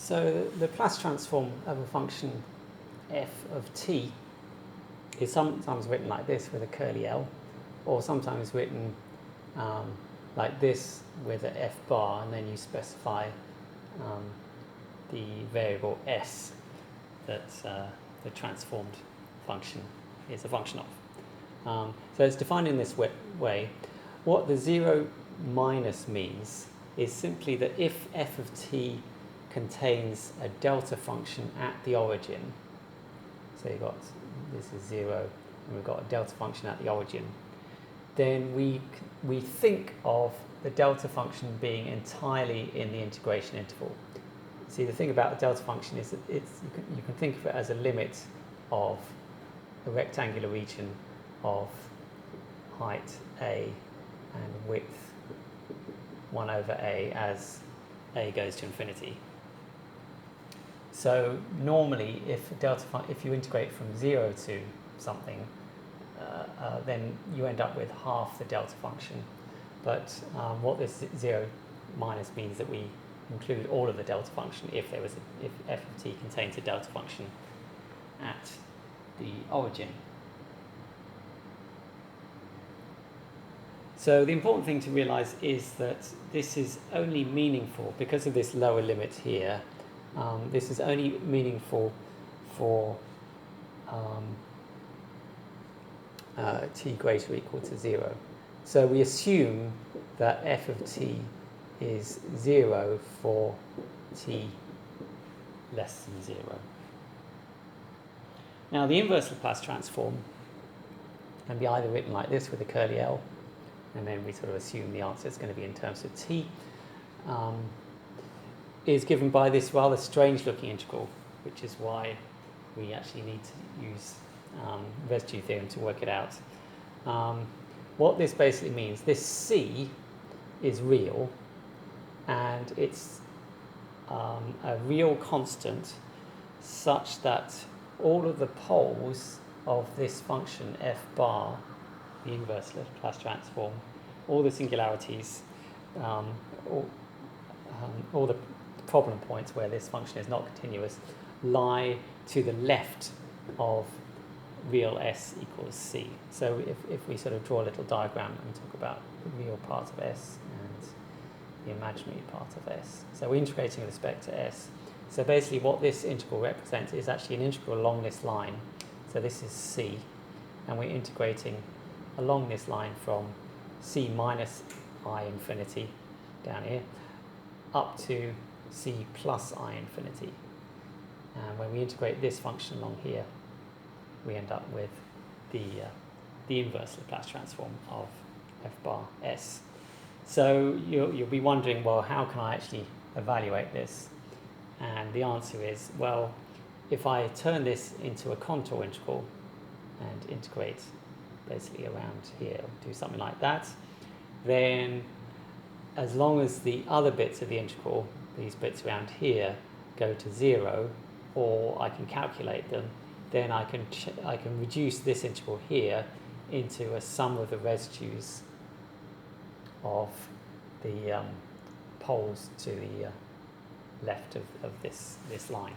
So the Laplace transform of a function f of t is sometimes written like this with a curly L, or sometimes written like this with a f bar, and then you specify the variable s that the transformed function is a function of. So it's defined in this way. What the 0 minus means is simply that if f of t contains a delta function at the origin, so you've got, this is 0, and we've got a delta function at the origin, then we think of the delta function being entirely in the integration interval. See, the thing about the delta function is that you can think of it as a limit of a rectangular region of height a and width 1 over a as a goes to infinity. So normally, if you integrate from 0 to something, then you end up with half the delta function. But what this 0 minus means that we include all of the delta function if f of t contains a delta function at the origin. So the important thing to realize is that this is only meaningful because of this lower limit here. This is only meaningful for t greater or equal to 0. So we assume that f of t is 0 for t less than 0. Now the inverse Laplace transform can be either written like this with a curly L, and then we sort of assume the answer is going to be in terms of t, is given by this rather strange looking integral, which is why we actually need to use residue theorem to work it out. What this basically means, this c is real, and it's a real constant such that all of the poles of this function f bar, the inverse Laplace transform, all the singularities, all the problem points where this function is not continuous, lie to the left of real s equals c. So if we sort of draw a little diagram and talk about the real part of s and the imaginary part of s. So we're integrating with respect to s. So basically what this integral represents is actually an integral along this line. So this is c, and we're integrating along this line from c minus I infinity down here up to c plus I infinity. And when we integrate this function along here, we end up with the inverse Laplace transform of f bar s. So you'll be wondering, well, how can I actually evaluate this? And the answer is, well, if I turn this into a contour integral and integrate basically around here, do something like that, then as long as the other bits of the integral, these bits around here, go to 0, or I can calculate them, then I can reduce this integral here into a sum of the residues of the poles to the left of this line.